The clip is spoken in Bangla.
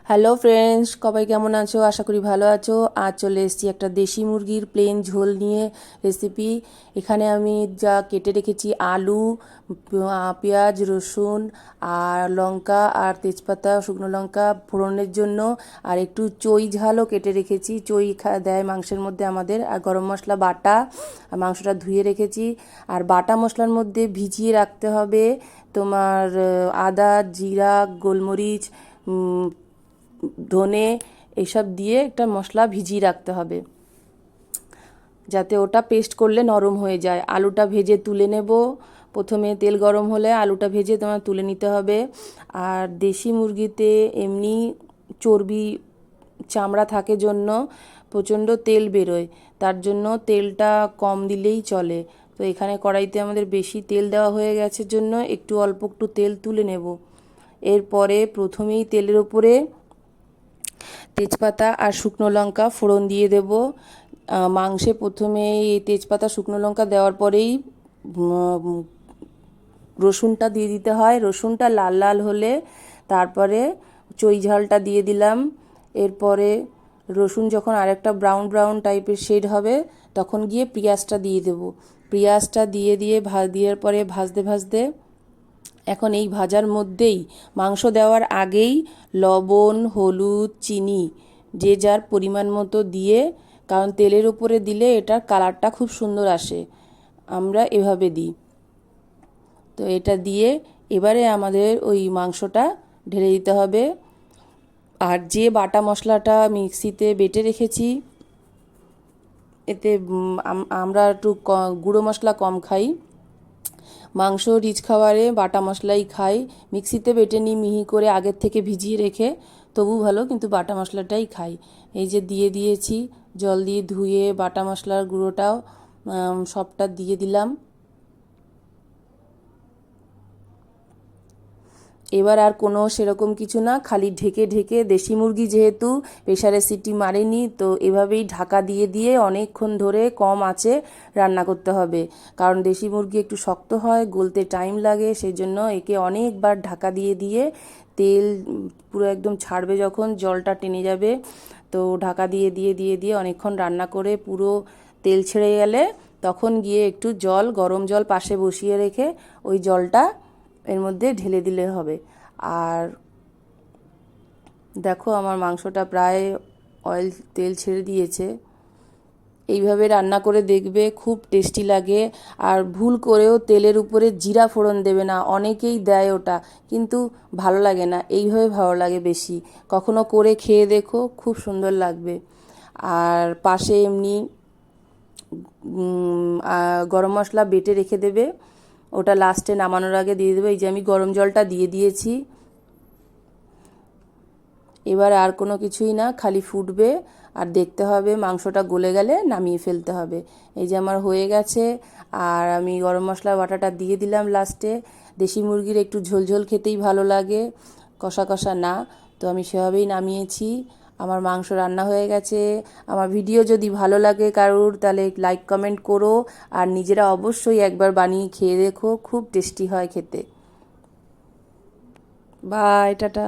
হ্যালো ফ্রেন্ডস, সবাই কেমন আছো? আশা করি ভালো আছো। আজ চলে এসেছি একটা দেশি মুরগির প্লেন ঝোল নিয়ে রেসিপি। এখানে আমি যা কেটে রেখেছি আলু, পেঁয়াজ, রসুন আর লঙ্কা আর তেজপাতা, শুকনো লঙ্কা ফোড়নের জন্য, আর একটু চই ঝালও কেটে রেখেছি। চই দেয় মাংসের মধ্যে আমাদের। আর গরম মশলা বাটা, আর মাংসটা ধুয়ে রেখেছি। আর বাটা মশলার মধ্যে ভিজিয়ে রাখতে হবে তোমার আদা, জিরা, গোলমরিচ, ধনে, এইসব দিয়ে একটা মশলা ভিজিয়ে রাখতে হবে, যাতে ওটা পেস্ট করলে নরম হয়ে যায়। আলুটা ভেজে তুলে নেব। প্রথমে তেল গরম হলে আলুটা ভেজে তোমার তুলে নিতে হবে। আর দেশি মুরগিতে এমনি চর্বি, চামড়া থাকে জন্য প্রচণ্ড তেল বেরোয়, তার জন্য তেলটা কম দিলেই চলে। তো এখানে কড়াইতে আমাদের বেশি তেল দেওয়া হয়ে গেছে জন্য অল্প একটু তেল তুলে নেব। এরপরে প্রথমেই তেলের ওপরে তেজপাতা আর শুকনো লঙ্কা ফোড়ন দিয়ে দেব। মাংসে প্রথমে এই তেজপাতা শুকনো লঙ্কা দেওয়ার পরেই রসুনটা দিয়ে দিতে হয়। রসুনটা লাল লাল হলে তারপরে চই ঝালটা দিয়ে দিলাম। এরপরে রসুন যখন আরেকটা ব্রাউন ব্রাউন টাইপের শেড হবে তখন গিয়ে পেঁয়াজটা দিয়ে দেব। পেঁয়াজটা দিয়ে দেওয়ার পরে ভাজতে ভাজতে, এখন এই ভাজার মধ্যেই মাংস দেওয়ার আগেই লবণ, হলুদ, চিনি যে যার পরিমাণ মতো দিয়ে, কারণ তেলের উপরে দিলে এটার কালারটা খুব সুন্দর আসে, আমরা এভাবে দিই। তো এটা দিয়ে এবারে আমাদের ওই মাংসটা ঢেলে দিতে হবে। আর যে বাটা মশলাটা মিক্সিতে বেটে রেখেছি, এতে আমরা একটু গুঁড়ো মশলা কম খাই। মাংস রিচ খাবারে বাটা মশলাই খাই। মিক্সিতে বেটে নিই মিহি করে আগের থেকে ভিজিয়ে রেখে, তবু ভালো, কিন্তু বাটা মশলাটাই খাই। এই যে দিয়ে দিয়েছি, জল দিয়ে ধুয়ে বাটা মশলার গুঁড়োটাও সবটা দিয়ে দিলাম। এবার আর কোনো সেরকম কিছু না, খালি ঢেকে ঢেকে, দেশি মুরগি যেহেতু প্রেসারে সিটি মারেনি, তো এভাবেই ঢাকা দিয়ে দিয়ে অনেকক্ষণ ধরে কম আঁচে রান্না করতে হবে। কারণ দেশি মুরগি একটু শক্ত হয়, গলতে টাইম লাগে, সেই জন্য একে অনেকবার ঢাকা দিয়ে দিয়ে তেল পুরো একদম ছাড়বে, যখন জলটা টেনে যাবে, তো ঢাকা দিয়ে দিয়ে দিয়ে দিয়ে অনেকক্ষণ রান্না করে পুরো তেল ছেড়ে গেলে তখন গিয়ে একটু জল, গরম জল পাশে বসিয়ে রেখে ওই জলটা এর মধ্যে ঢেলে দিলে হবে। আর দেখো আমার মাংসটা প্রায় তেল ছেড়ে দিয়েছে। এইভাবে রান্না করে দেখবে, খুব টেস্টি লাগে। আর ভুল করেও তেলের উপরে জিরা ফোড়ন দেবে না, অনেকেই দেয় ওটা, কিন্তু ভালো লাগে না, এইভাবে ভালো লাগে বেশি। কখনো করে খেয়ে দেখো, খুব সুন্দর লাগবে। আর পাশে এমনি গরম মশলা বেটে রেখে দেবে, ওটা লাস্টে নামানোর আগে দিয়ে দেবে। এই যে আমি গরম জলটা দিয়ে দিয়েছি। এবার আর কোনো কিছুই না, খালি ফুটবে আর দেখতে হবে, মাংসটা গলে গেলে নামিয়ে ফেলতে হবে। এই যে আমার হয়ে গেছে। আর আমি গরম মশলা বাটাটা দিয়ে দিলাম লাস্টে। দেশি মুরগির একটু ঝোলঝোল খেতেই ভালো লাগে, কষা কষা না, তো আমি সেভাবেই নামিয়েছি। আমার মাংস রান্না হয়ে গেছে। আমার ভিডিও যদি ভালো লাগে কারুর, তাহলে লাইক কমেন্ট করো। আর নিজেরা অবশ্যই একবার বানিয়ে খেয়ে দেখো, খুব টেস্টি হয় খেতে। Bye, tata.